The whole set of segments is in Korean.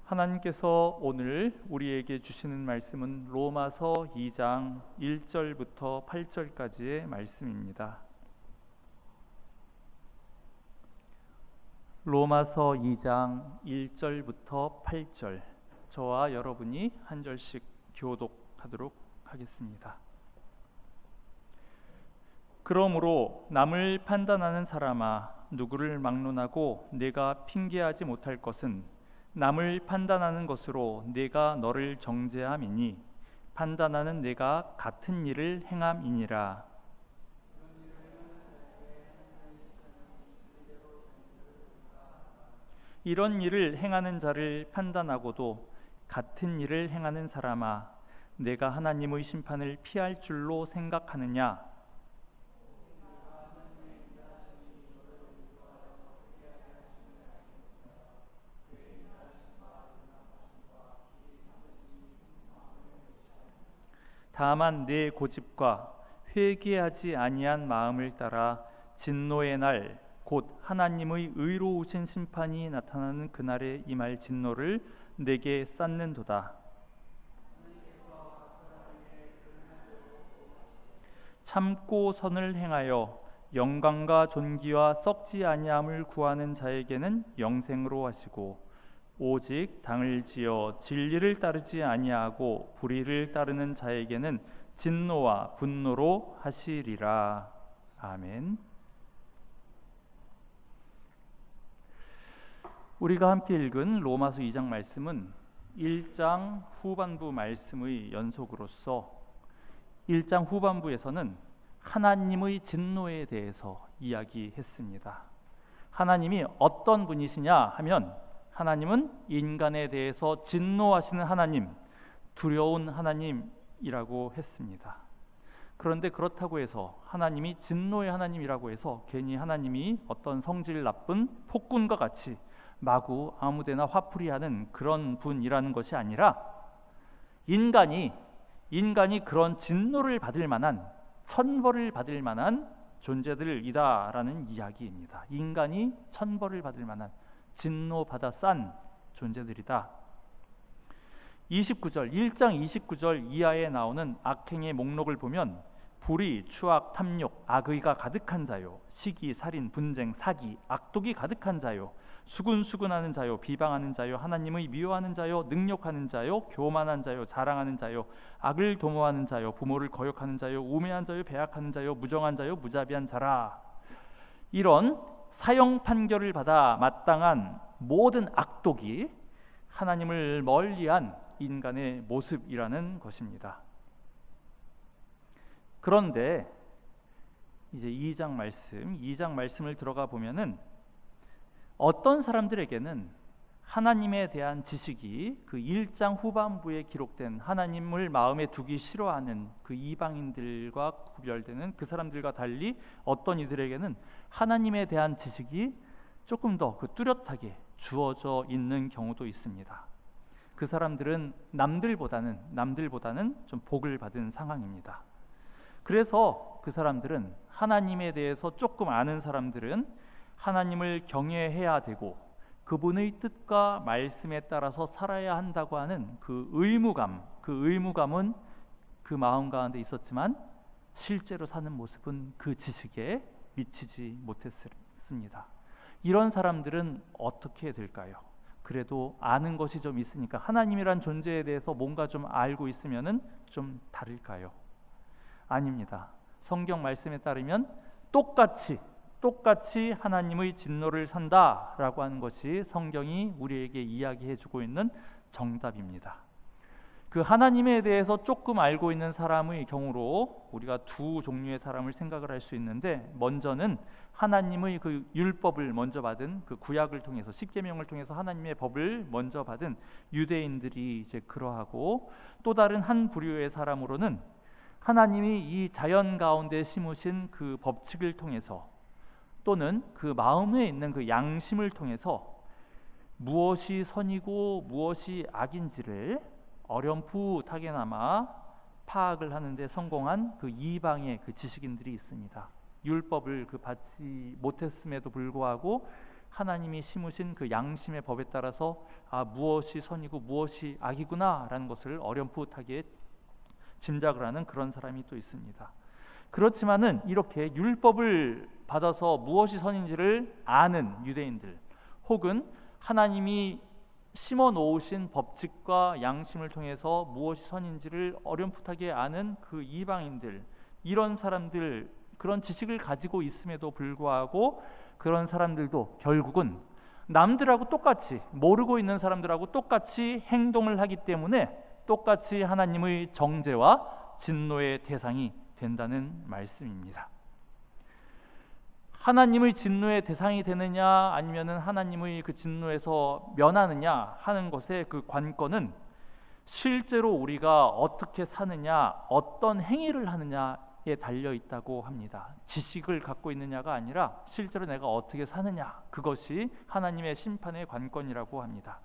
하나님께서 오늘 우리에게 주시는 말씀은 로마서 2장 1절부터 8절까지의 말씀입니다. 로마서 2장 1절부터 8절, 저와 여러분이 한 절씩 교독하도록 하겠습니다. 그러므로 남을 판단하는 사람아, 누구를 막론하고 내가 핑계하지 못할 것은 남을 판단하는 것으로 내가 너를 정죄함이니 판단하는 내가 같은 일을 행함이니라. 이런 일을 행하는 자를 판단하고도 같은 일을 행하는 사람아, 내가 하나님의 심판을 피할 줄로 생각하느냐? 다만 내 고집과 회개하지 아니한 마음을 따라 진노의 날, 곧 하나님의 의로우신 심판이 나타나는 그날에 임할 진노를 내게 쌓는도다. 참고 선을 행하여 영광과 존귀와 썩지 아니함을 구하는 자에게는 영생으로 하시고, 오직 당을 지어 진리를 따르지 아니하고 불의를 따르는 자에게는 진노와 분노로 하시리라. 아멘. 우리가 함께 읽은 로마서 2장 말씀은 1장 후반부 말씀의 연속으로서 1장 후반부에서는 하나님의 진노에 대해서 이야기했습니다. 하나님이 어떤 분이시냐 하면, 하나님은 인간에 대해서 진노하시는 하나님, 두려운 하나님이라고 했습니다. 그런데 그렇다고 해서 하나님이 진노의 하나님이라고 해서 괜히 하나님이 어떤 성질 나쁜 폭군과 같이 마구 아무데나 화풀이하는 그런 분이라는 것이 아니라, 인간이 그런 진노를 받을 만한, 천벌을 받을 만한 존재들이다라는 이야기입니다. 인간이 천벌을 받을 만한, 진노받아 싼 존재들이다. 29절, 1장 29절 이하에 나오는 악행의 목록을 보면 불의, 추악, 탐욕, 악의가 가득한 자요, 시기, 살인, 분쟁, 사기, 악독이 가득한 자요, 수군수군하는 자요, 비방하는 자요, 하나님의 미워하는 자요, 능욕하는 자요, 교만한 자요, 자랑하는 자요, 악을 도모하는 자요, 부모를 거역하는 자요, 우매한 자요, 배약하는 자요, 무정한 자요, 무자비한 자라. 이런 사형 판결을 받아 마땅한 모든 악독이 하나님을 멀리한 인간의 모습이라는 것입니다. 그런데 이제 2장 말씀을 들어가 보면은 어떤 사람들에게는 하나님에 대한 지식이 그 1장 후반부에 기록된 하나님을 마음에 두기 싫어하는 그 이방인들과 구별되는 그 사람들과 달리, 어떤 이들에게는 하나님에 대한 지식이 조금 더 뚜렷하게 주어져 있는 경우도 있습니다. 그 사람들은 남들보다는 좀 복을 받은 상황입니다. 그래서 그 사람들은, 하나님에 대해서 조금 아는 사람들은 하나님을 경외해야 되고 그분의 뜻과 말씀에 따라서 살아야 한다고 하는 그 의무감은 그 마음 가운데 있었지만 실제로 사는 모습은 그 지식에 미치지 못했습니다. 이런 사람들은 어떻게 될까요? 그래도 아는 것이 좀 있으니까, 하나님이란 존재에 대해서 뭔가 좀 알고 있으면은 좀 다를까요? 아닙니다. 성경 말씀에 따르면 똑같이 하나님의 진노를 산다라고 하는 것이 성경이 우리에게 이야기해주고 있는 정답입니다. 그 하나님에 대해서 조금 알고 있는 사람의 경우로 우리가 두 종류의 사람을 생각을 할 수 있는데, 먼저는 하나님의 그 율법을 먼저 받은, 그 구약을 통해서, 십계명을 통해서 하나님의 법을 먼저 받은 유대인들이 이제 그러하고, 또 다른 한 부류의 사람으로는 하나님이 이 자연 가운데 심으신 그 법칙을 통해서, 또는 그 마음에 있는 그 양심을 통해서 무엇이 선이고 무엇이 악인지를 어렴풋하게나마 파악을 하는데 성공한 그 이방의 그 지식인들이 있습니다. 율법을 받지 못했음에도 불구하고 하나님이 심으신 그 양심의 법에 따라서 무엇이 선이고 무엇이 악이구나 라는 것을 어렴풋하게 짐작을 하는 그런 사람이 또 있습니다. 그렇지만은 이렇게 율법을 받아서 무엇이 선인지를 아는 유대인들, 혹은 하나님이 심어 놓으신 법칙과 양심을 통해서 무엇이 선인지를 어렴풋하게 아는 그 이방인들, 이런 사람들, 그런 지식을 가지고 있음에도 불구하고 그런 사람들도 결국은 남들하고 똑같이, 모르고 있는 사람들하고 똑같이 행동을 하기 때문에 똑같이 하나님의 정죄와 진노의 대상이 된다는 말씀입니다. 하나님의 진노의 대상이 되느냐 아니면은 하나님의 그 진노에서 면하느냐 하는 것의 그 관건은 실제로 우리가 어떻게 사느냐, 어떤 행위를 하느냐에 달려 있다고 합니다. 지식을 갖고 있느냐가 아니라 실제로 내가 어떻게 사느냐, 그것이 하나님의 심판의 관건이라고 합니다.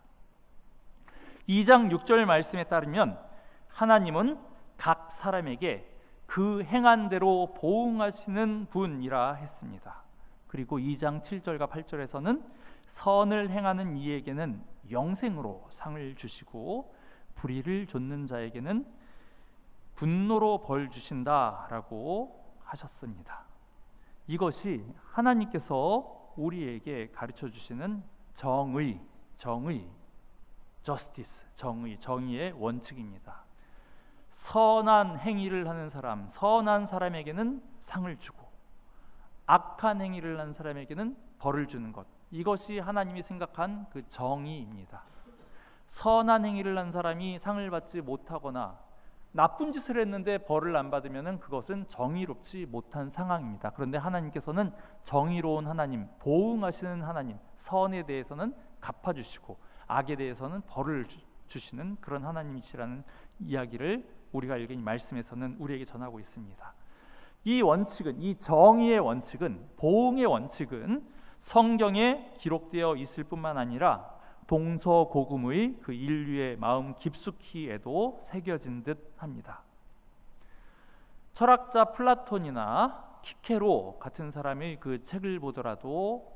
2장 6절 말씀에 따르면 하나님은 각 사람에게 그 행한 대로 보응하시는 분이라 했습니다. 그리고 2장 7절과 8절에서는 선을 행하는 이에게는 영생으로 상을 주시고 불의를 좇는 자에게는 분노로 벌 주신다라고 하셨습니다. 이것이 하나님께서 우리에게 가르쳐 주시는 정의, justice, 정의의 원칙입니다. 선한 행위를 하는 사람, 선한 사람에게는 상을 주고 악한 행위를 하는 사람에게는 벌을 주는 것, 이것이 하나님이 생각한 그 정의입니다. 선한 행위를 한 사람이 상을 받지 못하거나 나쁜 짓을 했는데 벌을 안 받으면 그것은 정의롭지 못한 상황입니다. 그런데 하나님께서는 정의로운 하나님, 보응하시는 하나님, 선에 대해서는 갚아주시고 악에 대해서는 벌을 주시는 그런 하나님이시라는 이야기를 우리가 읽은 이 말씀에서는 우리에게 전하고 있습니다. 이 원칙은, 이 정의의 원칙은, 보응의 원칙은 성경에 기록되어 있을 뿐만 아니라 동서고금의 그 인류의 마음 깊숙이에도 새겨진 듯 합니다. 철학자 플라톤이나 키케로 같은 사람의 그 책을 보더라도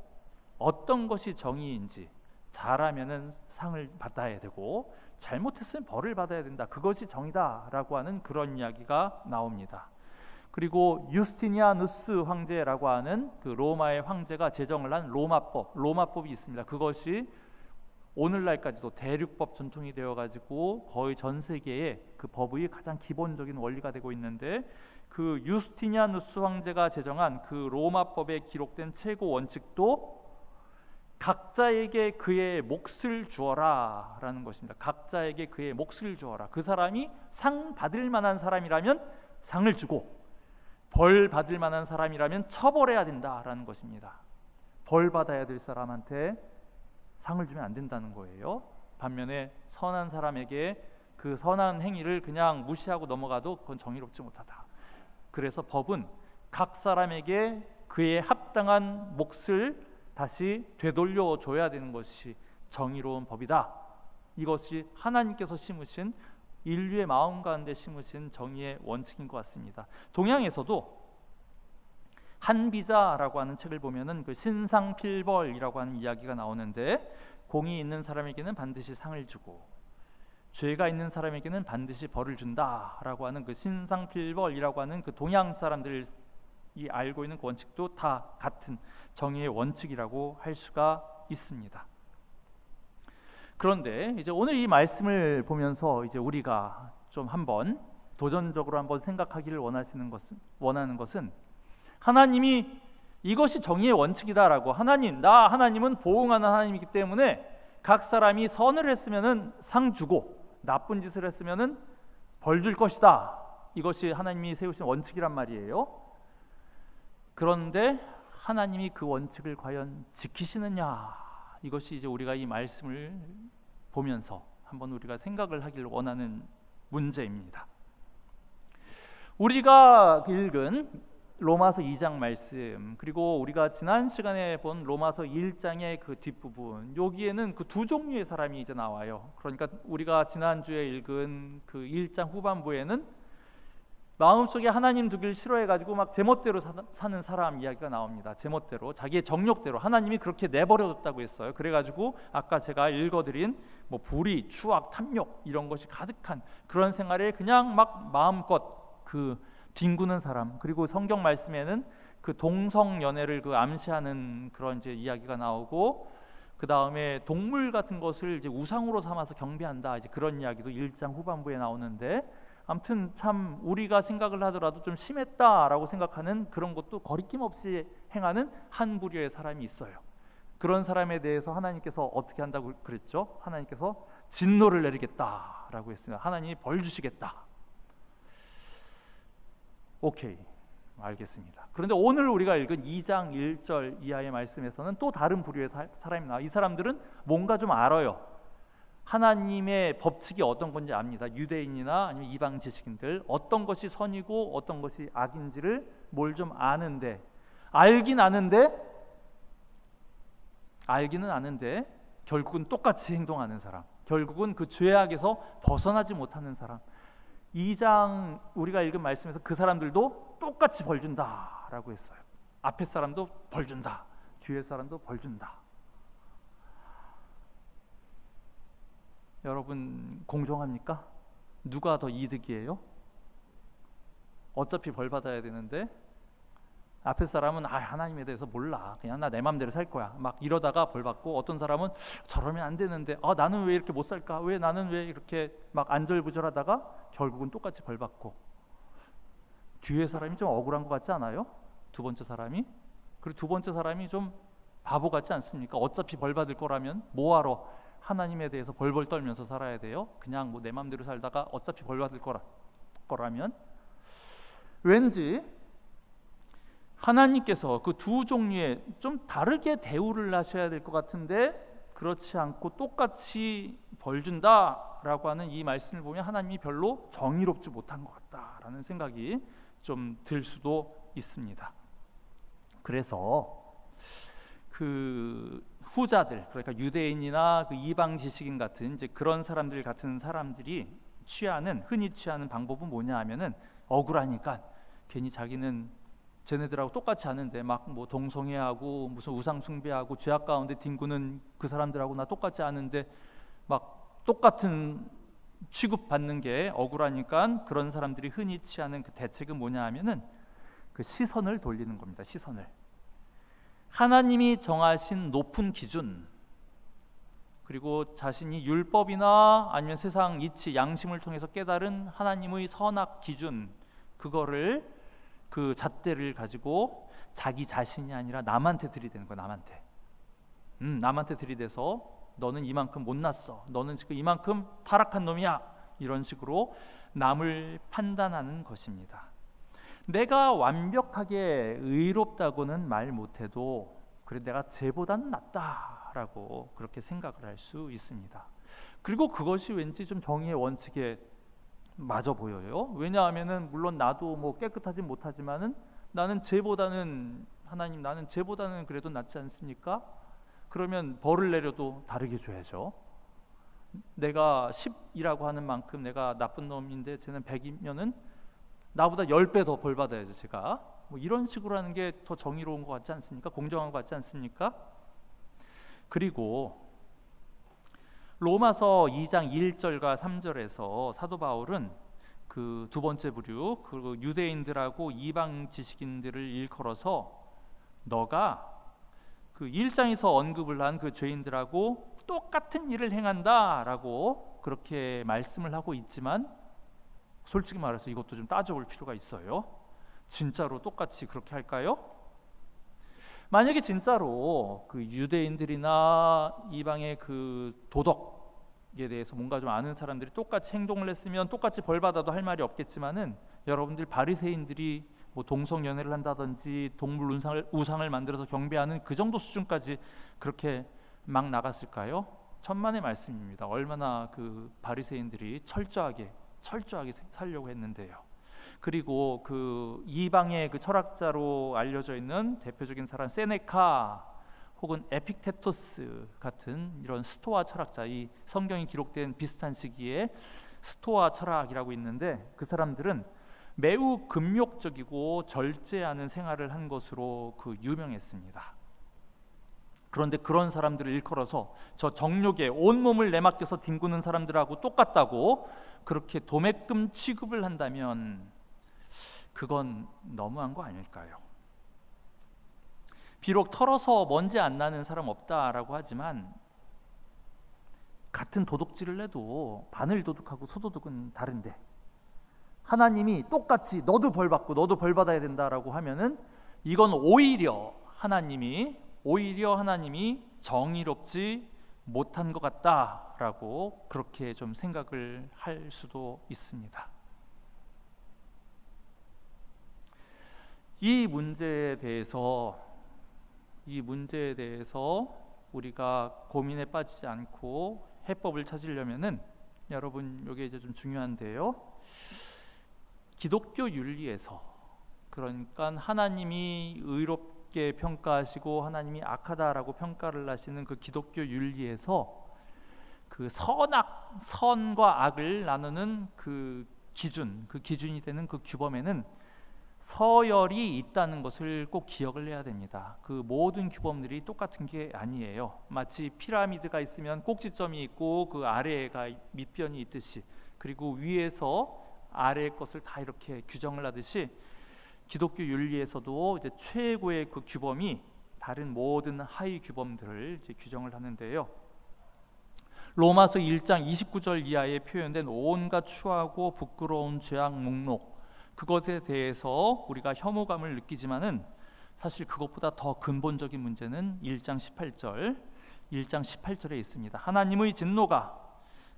어떤 것이 정의인지, 잘하면은 상을 받아야 되고 잘못했으면 벌을 받아야 된다, 그것이 정의다라고 하는 그런 이야기가 나옵니다. 그리고 유스티니아누스 황제라고 하는 그 로마의 황제가 제정을 한 로마법이 있습니다. 그것이 오늘날까지도 대륙법 전통이 되어가지고 거의 전 세계에 그 법의 가장 기본적인 원리가 되고 있는데, 그 유스티니아누스 황제가 제정한 그 로마법에 기록된 최고 원칙도 각자에게 그의 몫을 주어라 라는 것입니다. 각자에게 그의 몫을 주어라. 그 사람이 상 받을 만한 사람이라면 상을 주고 벌 받을 만한 사람이라면 처벌해야 된다라는 것입니다. 벌 받아야 될 사람한테 상을 주면 안 된다는 거예요. 반면에 선한 사람에게 그 선한 행위를 그냥 무시하고 넘어가도 그건 정의롭지 못하다. 그래서 법은 각 사람에게 그의 합당한 몫을 다시 되돌려 줘야 되는 것이 정의로운 법이다. 이것이 하나님께서 심으신, 인류의 마음 가운데 심으신 정의의 원칙인 것 같습니다. 동양에서도 한비자라고 하는 책을 보면은 그 신상필벌이라고 하는 이야기가 나오는데, 공이 있는 사람에게는 반드시 상을 주고 죄가 있는 사람에게는 반드시 벌을 준다라고 하는 그 신상필벌이라고 하는 그 동양 사람들이 알고 있는 그 원칙도 다 같은 정의의 원칙이라고 할 수가 있습니다. 그런데 이제 오늘 이 말씀을 보면서 이제 우리가 좀 한번 도전적으로 한번 생각하기를 원하는 것은 하나님이 이것이 정의의 원칙이다라고, 하나님은 보응하는 하나님이기 때문에 각 사람이 선을 했으면은 상 주고 나쁜 짓을 했으면은 벌 줄 것이다. 이것이 하나님이 세우신 원칙이란 말이에요. 그런데 하나님이 그 원칙을 과연 지키시느냐, 이것이 이제 우리가 이 말씀을 보면서 한번 우리가 생각을 하기를 원하는 문제입니다. 우리가 읽은 로마서 2장 말씀, 그리고 우리가 지난 시간에 본 로마서 1장의 그 뒷부분, 여기에는 그 두 종류의 사람이 이제 나와요. 그러니까 우리가 지난주에 읽은 그 1장 후반부에는 마음속에 하나님 두길 싫어해가지고 막 제멋대로 사는 사람 이야기가 나옵니다. 제멋대로, 자기의 정욕대로 하나님이 그렇게 내버려뒀다고 했어요. 그래가지고 아까 제가 읽어드린 뭐 불의, 추악, 탐욕 이런 것이 가득한 그런 생활에 그냥 막 마음껏 그 뒹구는 사람. 그리고 성경 말씀에는 그 동성 연애를 그 암시하는 그런 이제 이야기가 나오고, 그 다음에 동물 같은 것을 이제 우상으로 삼아서 경배한다, 이제 그런 이야기도 1장 후반부에 나오는데, 아무튼 참 우리가 생각을 하더라도 좀 심했다라고 생각하는 그런 것도 거리낌 없이 행하는 한 부류의 사람이 있어요. 그런 사람에 대해서 하나님께서 어떻게 한다고 그랬죠? 하나님께서 진노를 내리겠다라고 했습니다. 하나님이 벌 주시겠다. 오케이, 알겠습니다. 그런데 오늘 우리가 읽은 2장 1절 이하의 말씀에서는 또 다른 부류의 사람이 나와요. 이 사람들은 뭔가 좀 알아요. 하나님의 법칙이 어떤 건지 압니다. 유대인이나 아니면 이방 지식인들, 어떤 것이 선이고 어떤 것이 악인지를 뭘 좀 아는데, 알기는 아는데 결국은 똑같이 행동하는 사람, 결국은 그 죄악에서 벗어나지 못하는 사람. 2장 우리가 읽은 말씀에서 그 사람들도 똑같이 벌 준다라고 했어요. 앞에 사람도 벌 준다, 뒤에 사람도 벌 준다. 여러분 공정합니까? 누가 더 이득이에요? 어차피 벌 받아야 되는데 앞에 사람은 하나님에 대해서 몰라, 그냥 나 내 맘대로 살 거야 막 이러다가 벌 받고, 어떤 사람은 저러면 안 되는데 나는 왜 이렇게 못 살까, 나는 왜 이렇게 막 안절부절하다가 결국은 똑같이 벌 받고. 뒤에 사람이 좀 억울한 것 같지 않아요? 두 번째 사람이. 그리고 두 번째 사람이 좀 바보 같지 않습니까? 어차피 벌 받을 거라면 뭐하러 하나님에 대해서 벌벌 떨면서 살아야 돼요? 그냥 뭐 내 맘대로 살다가 어차피 벌 받을 거라면. 왠지 하나님께서 그 두 종류의 좀 다르게 대우를 하셔야 될 것 같은데, 그렇지 않고 똑같이 벌 준다라고 하는 이 말씀을 보면 하나님이 별로 정의롭지 못한 것 같다라는 생각이 좀 들 수도 있습니다. 그래서 그 후자들, 그러니까 유대인이나 그 이방 지식인 같은 이제 그런 사람들 같은 사람들이 흔히 취하는 방법은 뭐냐 하면은, 억울하니까 괜히 자기는 쟤네들하고 똑같이 하는데 막 뭐 동성애하고 무슨 우상 숭배하고 죄악 가운데 뒹구는 그 사람들하고 나 똑같이 하는데 막 똑같은 취급받는 게 억울하니까, 그런 사람들이 흔히 취하는 그 대책은 뭐냐 하면은 그 시선을 돌리는 겁니다. 시선을. 하나님이 정하신 높은 기준, 그리고 자신이 율법이나 아니면 세상 이치, 양심을 통해서 깨달은 하나님의 선악 기준, 그거를 그 잣대를 가지고 자기 자신이 아니라 남한테 들이대는 거야. 남한테 들이대서 너는 이만큼 못났어, 너는 지금 이만큼 타락한 놈이야, 이런 식으로 남을 판단하는 것입니다. 내가 완벽하게 의롭다고는 말 못해도 그래 내가 쟤보다는 낫다라고 그렇게 생각을 할 수 있습니다. 그리고 그것이 왠지 좀 정의의 원칙에 맞아 보여요. 왜냐하면은 물론 나도 뭐 깨끗하진 못하지만은 나는 쟤보다는, 하나님 나는 쟤보다는 그래도 낫지 않습니까? 그러면 벌을 내려도 다르게 줘야죠. 내가 10이라고 하는 만큼 내가 나쁜 놈인데 쟤는 100이면은 나보다 10배 더 벌 받아야죠. 제가 뭐 이런 식으로 하는 게 더 정의로운 것 같지 않습니까? 공정한 것 같지 않습니까? 그리고 로마서 2장 1절과 3절에서 사도 바울은 그 두 번째 부류, 그 유대인들하고 이방 지식인들을 일컬어서 너가 그 1장에서 언급을 한 그 죄인들하고 똑같은 일을 행한다라고 그렇게 말씀을 하고 있지만, 솔직히 말해서 이것도 좀 따져볼 필요가 있어요. 진짜로 똑같이 그렇게 할까요? 만약에 진짜로 그 유대인들이나 이방의 그 도덕에 대해서 뭔가 좀 아는 사람들이 똑같이 행동을 했으면 똑같이 벌 받아도 할 말이 없겠지만은, 여러분들 바리새인들이 뭐 동성 연애를 한다든지 동물 우상을 만들어서 경배하는 그 정도 수준까지 그렇게 막 나갔을까요? 천만의 말씀입니다. 얼마나 그 바리새인들이 철저하게 살려고 했는데요. 그리고 그 이방의 그 철학자로 알려져 있는 대표적인 사람 세네카 혹은 에픽테토스 같은 이런 스토아 철학자, 이 성경이 기록된 비슷한 시기에 스토아 철학이라고 있는데, 그 사람들은 매우 금욕적이고 절제하는 생활을 한 것으로 유명했습니다. 그런데 그런 사람들을 일컬어서 저 정욕에 온몸을 내맡겨서 뒹구는 사람들하고 똑같다고 그렇게 도매금 취급을 한다면 그건 너무한 거 아닐까요? 비록 털어서 먼지 안 나는 사람 없다라고 하지만 같은 도둑질을 해도 바늘 도둑하고 소도둑은 다른데 하나님이 똑같이 너도 벌 받고 너도 벌 받아야 된다라고 하면은 이건 오히려 하나님이 정의롭지 못한 것 같다라고 그렇게 좀 생각을 할 수도 있습니다. 이 문제에 대해서 우리가 고민에 빠지지 않고 해법을 찾으려면은 여러분 이게 이제 좀 중요한데요. 기독교 윤리에서, 그러니까 하나님이 의롭게 평가하시고 하나님이 악하다라고 평가를 하시는 그 기독교 윤리에서 그 선과 악을 나누는 그 기준이 되는 그 규범에는 서열이 있다는 것을 꼭 기억을 해야 됩니다. 그 모든 규범들이 똑같은 게 아니에요. 마치 피라미드가 있으면 꼭지점이 있고 그 아래가 밑변이 있듯이, 그리고 위에서 아래의 것을 다 이렇게 규정을 하듯이 기독교 윤리에서도 이제 최고의 그 규범이 다른 모든 하위 규범들을 이제 규정을 하는데요. 로마서 1장 29절 이하에 표현된 온갖 추하고 부끄러운 죄악 목록, 그것에 대해서 우리가 혐오감을 느끼지만은 사실 그것보다 더 근본적인 문제는 1장 18절에 있습니다. 하나님의 진노가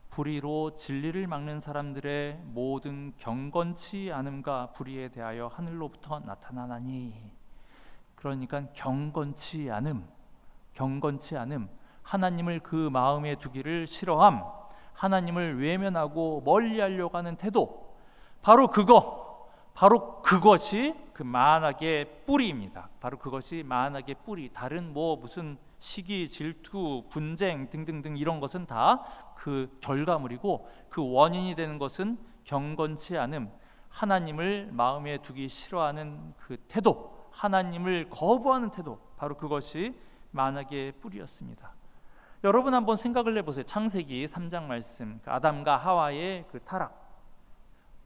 불의로 진리를 막는 사람들의 모든 경건치 않음과 불의에 대하여 하늘로부터 나타나나니. 그러니까 경건치 않음, 하나님을 그 마음에 두기를 싫어함, 하나님을 외면하고 멀리하려고 하는 태도, 바로 그것이 그 만악의 뿌리입니다. 바로 그것이 만악의 뿌리. 다른 무슨 시기, 질투, 분쟁 등등등 이런 것은 다 그 결과물이고, 그 원인이 되는 것은 경건치 않음, 하나님을 마음에 두기 싫어하는 그 태도, 하나님을 거부하는 태도, 바로 그것이 만악의 뿌리였습니다. 여러분 한번 생각을 해보세요. 창세기 3장 말씀, 아담과 하와의 그 타락,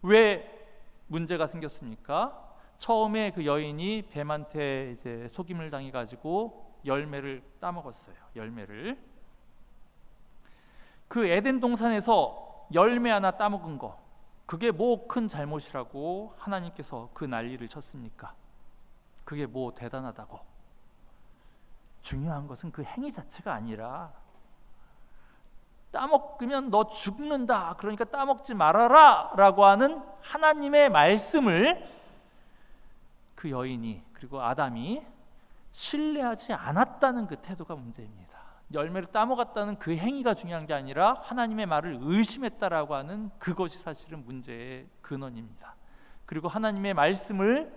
왜 문제가 생겼습니까? 처음에 그 여인이 뱀한테 이제 속임을 당해가지고 열매를 따먹었어요. 그 에덴 동산에서 열매 하나 따먹은 거, 그게 뭐 큰 잘못이라고 하나님께서 그 난리를 쳤습니까? 그게 뭐 대단하다고? 중요한 것은 그 행위 자체가 아니라, 따먹으면 너 죽는다, 그러니까 따먹지 말아라 라고 하는 하나님의 말씀을 그 여인이, 그리고 아담이 신뢰하지 않았다는 그 태도가 문제입니다. 열매를 따먹었다는 그 행위가 중요한 게 아니라 하나님의 말을 의심했다라고 하는 그것이 사실은 문제의 근원입니다. 그리고 하나님의 말씀을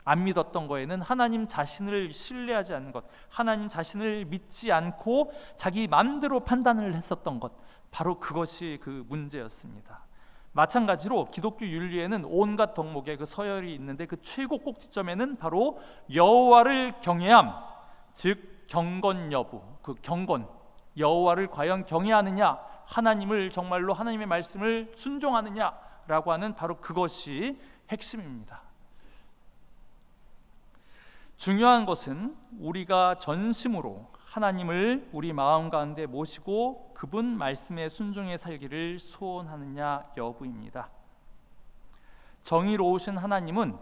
안 믿었던 거에는 하나님 자신을 신뢰하지 않는 것, 하나님 자신을 믿지 않고 자기 마음대로 판단을 했었던 것, 바로 그것이 그 문제였습니다. 마찬가지로 기독교 윤리에는 온갖 덕목의 그 서열이 있는데 그 최고 꼭지점에는 바로 여호와를 경외함, 즉 경건 여부, 그 경건, 여호와를 과연 경외하느냐, 하나님을 정말로 하나님의 말씀을 순종하느냐라고 하는 바로 그것이 핵심입니다. 중요한 것은 우리가 전심으로 하나님을 우리 마음 가운데 모시고 그분 말씀에 순종해 살기를 소원하느냐 여부입니다. 정의로우신 하나님은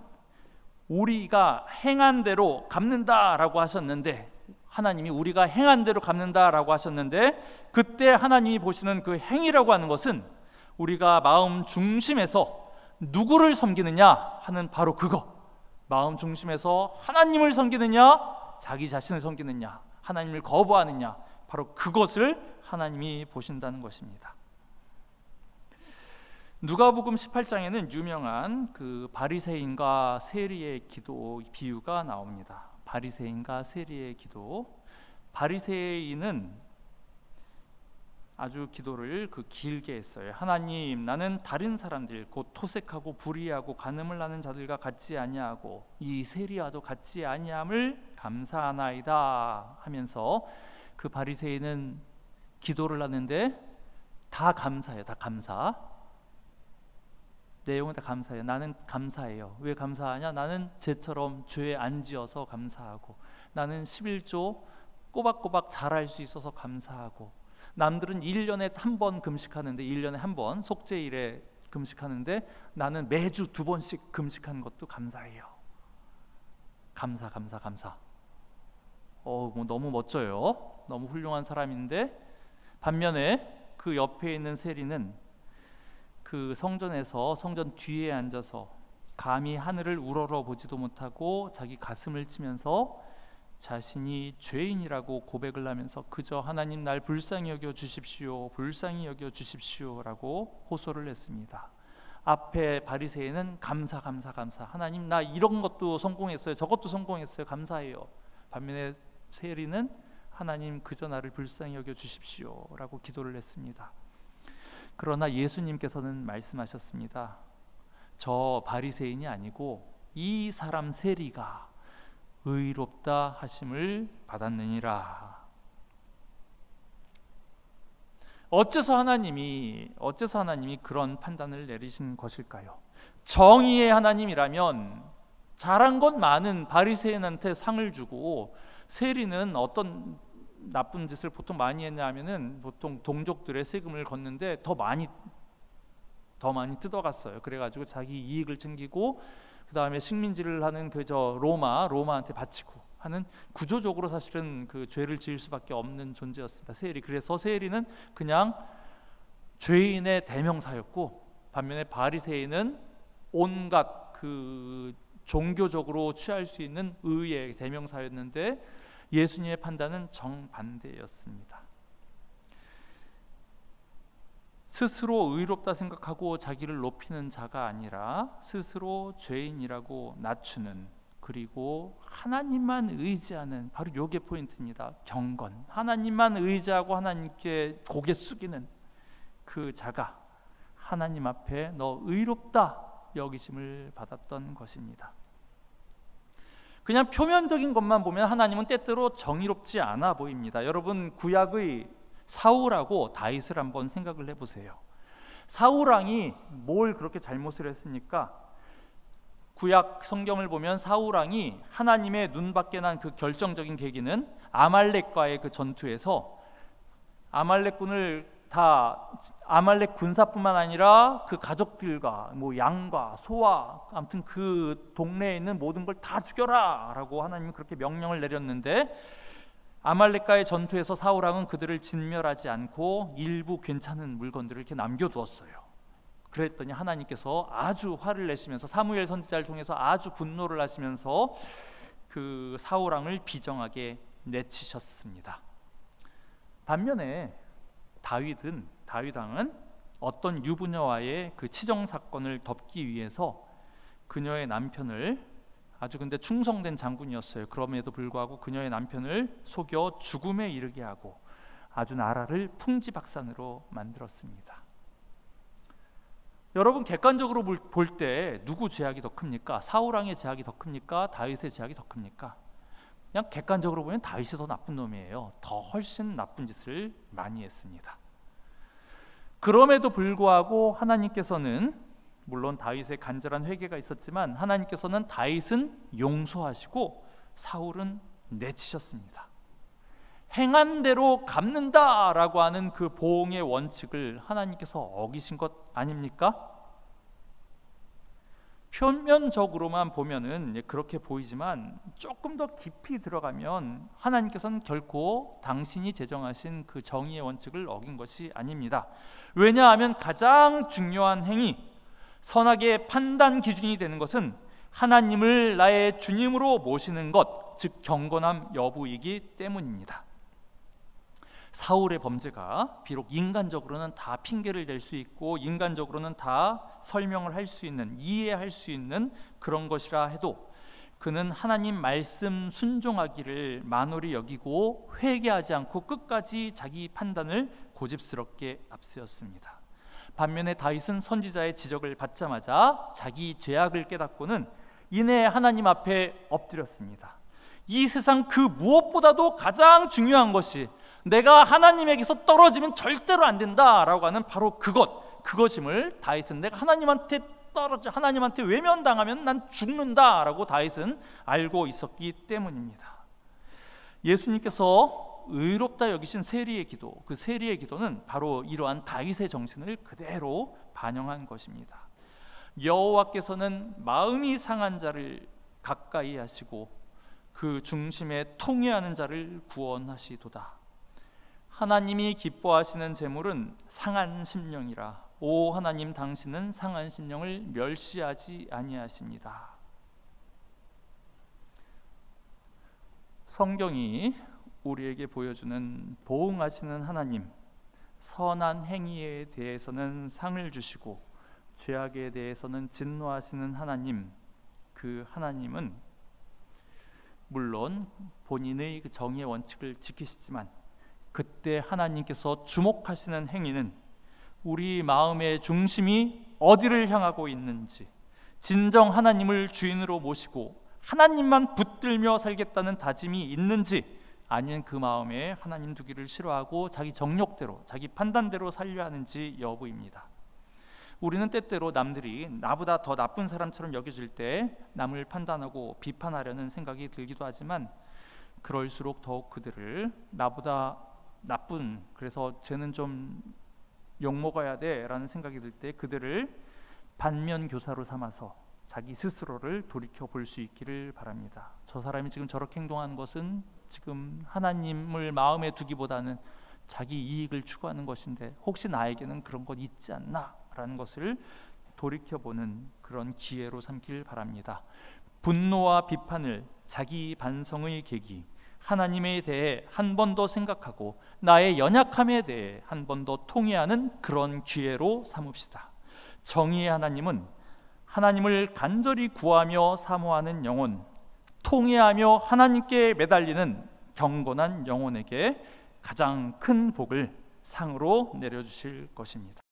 우리가 행한 대로 갚는다라고 하셨는데, 하나님이 우리가 행한 대로 갚는다라고 하셨는데, 그때 하나님이 보시는 그 행위라고 하는 것은 우리가 마음 중심에서 누구를 섬기느냐 하는 바로 그거, 마음 중심에서 하나님을 섬기느냐, 자기 자신을 섬기느냐, 하나님을 거부하느냐, 바로 그것을 하나님이 보신다는 것입니다. 누가복음 18장에는 유명한 그 바리새인과 세리의 기도 비유가 나옵니다. 바리새인과 세리의 기도. 바리새인은 아주 기도를 길게 했어요. 하나님, 나는 다른 사람들 곧 토색하고 불의하고 간음을 하는 자들과 같지 아니하고 이 세리와도 같지 아니함을 감사하나이다 하면서 그 바리새인은 기도를 하는데 다 감사해요. 다 감사. 내용은 다 감사해요. 나는 감사해요. 왜 감사하냐? 나는 쟤처럼 죄 안 지어서 감사하고, 나는 11조 꼬박꼬박 잘할 수 있어서 감사하고, 남들은 1년에 한 번 금식하는데 1년에 한 번 속죄일에 금식하는데 나는 매주 2번씩 금식하는 것도 감사해요. 감사. 뭐 너무 멋져요. 너무 훌륭한 사람인데, 반면에 그 옆에 있는 세리는 그 성전에서 성전 뒤에 앉아서 감히 하늘을 우러러 보지도 못하고 자기 가슴을 치면서 자신이 죄인이라고 고백을 하면서 그저 하나님 날 불쌍히 여겨 주십시오, 불쌍히 여겨 주십시오라고 호소를 했습니다. 앞에 바리새인은 감사. 하나님 나 이런 것도 성공했어요, 저것도 성공했어요, 감사해요. 반면에 세리는 하나님 그저 나를 불쌍히 여겨 주십시오라고 기도를 했습니다. 그러나 예수님께서는 말씀하셨습니다. 저 바리새인이 아니고 이 사람 세리가 의롭다 하심을 받았느니라. 어째서 하나님이 그런 판단을 내리신 것일까요? 정의의 하나님이라면 잘한 것 많은 바리새인한테 상을 주고, 세리는 어떤 나쁜 짓을 보통 많이 했냐 하면은 보통 동족들의 세금을 걷는데 더 많이 뜯어갔어요. 그래가지고 자기 이익을 챙기고, 그 다음에 식민지를 하는 로마한테 바치고 하는, 구조적으로 사실은 그 죄를 지을 수밖에 없는 존재였습니다. 세리. 그래서 세리는 그냥 죄인의 대명사였고, 반면에 바리새인은 온갖 그 종교적으로 취할 수 있는 의의 대명사였는데, 예수님의 판단은 정반대였습니다. 스스로 의롭다 생각하고 자기를 높이는 자가 아니라 스스로 죄인이라고 낮추는, 그리고 하나님만 의지하는, 바로 요게 포인트입니다. 경건. 하나님만 의지하고 하나님께 고개 숙이는 그 자가 하나님 앞에 너 의롭다 여기심을 받았던 것입니다. 그냥 표면적인 것만 보면 하나님은 때때로 정의롭지 않아 보입니다. 여러분, 구약의 사울하고 다윗을 한번 생각을 해보세요. 사울왕이 뭘 그렇게 잘못을 했습니까? 구약 성경을 보면 사울왕이 하나님의 눈밖에 난 그 결정적인 계기는 아말렉과의 그 전투에서 아말렉 군사뿐만 아니라 그 가족들과 뭐 양과 소와 아무튼 그 동네에 있는 모든 걸 다 죽여라 라고 하나님이 그렇게 명령을 내렸는데, 아말렉과의 전투에서 사울왕은 그들을 진멸하지 않고 일부 괜찮은 물건들을 이렇게 남겨두었어요. 그랬더니 하나님께서 아주 화를 내시면서 사무엘 선지자를 통해서 아주 분노를 하시면서 그 사울왕을 비정하게 내치셨습니다. 반면에 다윗왕은 어떤 유부녀와의 그 치정 사건을 덮기 위해서 그녀의 남편을, 아주 근데 충성된 장군이었어요. 그럼에도 불구하고 그녀의 남편을 속여 죽음에 이르게 하고 아주 나라를 풍지박산으로 만들었습니다. 여러분, 객관적으로 볼 때 누구 죄악이 더 큽니까? 사울왕의 죄악이 더 큽니까? 다윗의 죄악이 더 큽니까? 그냥 객관적으로 보면 다윗이 더 나쁜 놈이에요. 더 훨씬 나쁜 짓을 많이 했습니다. 그럼에도 불구하고 하나님께서는, 물론 다윗의 간절한 회개가 있었지만 하나님께서는 다윗은 용서하시고 사울은 내치셨습니다. 행한 대로 갚는다라고 하는 그 보응의 원칙을 하나님께서 어기신 것 아닙니까? 표면적으로만 보면은 그렇게 보이지만 조금 더 깊이 들어가면 하나님께서는 결코 당신이 제정하신 그 정의의 원칙을 어긴 것이 아닙니다. 왜냐하면 가장 중요한 행위, 선악의 판단 기준이 되는 것은 하나님을 나의 주님으로 모시는 것, 즉 경건함 여부이기 때문입니다. 사울의 범죄가 비록 인간적으로는 다 핑계를 댈 수 있고 인간적으로는 다 설명을 할 수 있는, 이해할 수 있는 그런 것이라 해도 그는 하나님 말씀 순종하기를 만홀히 여기고 회개하지 않고 끝까지 자기 판단을 고집스럽게 앞세웠습니다. 반면에 다윗은 선지자의 지적을 받자마자 자기 죄악을 깨닫고는 이내 하나님 앞에 엎드렸습니다. 이 세상 그 무엇보다도 가장 중요한 것이 내가 하나님에게서 떨어지면 절대로 안 된다라고 하는 바로 그것임을 다윗은 내가 하나님한테 외면당하면 난 죽는다라고 다윗은 알고 있었기 때문입니다. 예수님께서 의롭다 여기신 세리의 기도, 그 세리의 기도는 바로 이러한 다윗의 정신을 그대로 반영한 것입니다. 여호와께서는 마음이 상한 자를 가까이 하시고 그 중심에 통회하는 자를 구원하시도다. 하나님이 기뻐하시는 제물은 상한 심령이라. 오 하나님, 당신은 상한 심령을 멸시하지 아니하십니다. 성경이 우리에게 보여주는 보응하시는 하나님, 선한 행위에 대해서는 상을 주시고 죄악에 대해서는 진노하시는 하나님, 그 하나님은 물론 본인의 그 정의의 원칙을 지키시지만 그때 하나님께서 주목하시는 행위는 우리 마음의 중심이 어디를 향하고 있는지, 진정 하나님을 주인으로 모시고 하나님만 붙들며 살겠다는 다짐이 있는지, 아니면 그 마음에 하나님 두기를 싫어하고 자기 정욕대로, 자기 판단대로 살려 하는지 여부입니다. 우리는 때때로 남들이 나보다 더 나쁜 사람처럼 여겨질 때 남을 판단하고 비판하려는 생각이 들기도 하지만, 그럴수록 더욱 그들을 나보다 나쁜, 그래서 쟤는 좀 욕먹어야 돼 라는 생각이 들 때 그들을 반면교사로 삼아서 자기 스스로를 돌이켜 볼 수 있기를 바랍니다. 저 사람이 지금 저렇게 행동하는 것은 지금 하나님을 마음에 두기보다는 자기 이익을 추구하는 것인데 혹시 나에게는 그런 것 있지 않나 라는 것을 돌이켜보는 그런 기회로 삼길 바랍니다. 분노와 비판을 자기 반성의 계기, 하나님에 대해 한 번 더 생각하고 나의 연약함에 대해 한 번 더 통회하는 그런 기회로 삼읍시다. 정의의 하나님은 하나님을 간절히 구하며 사모하는 영혼, 통회하며 하나님께 매달리는 경건한 영혼에게 가장 큰 복을 상으로 내려주실 것입니다.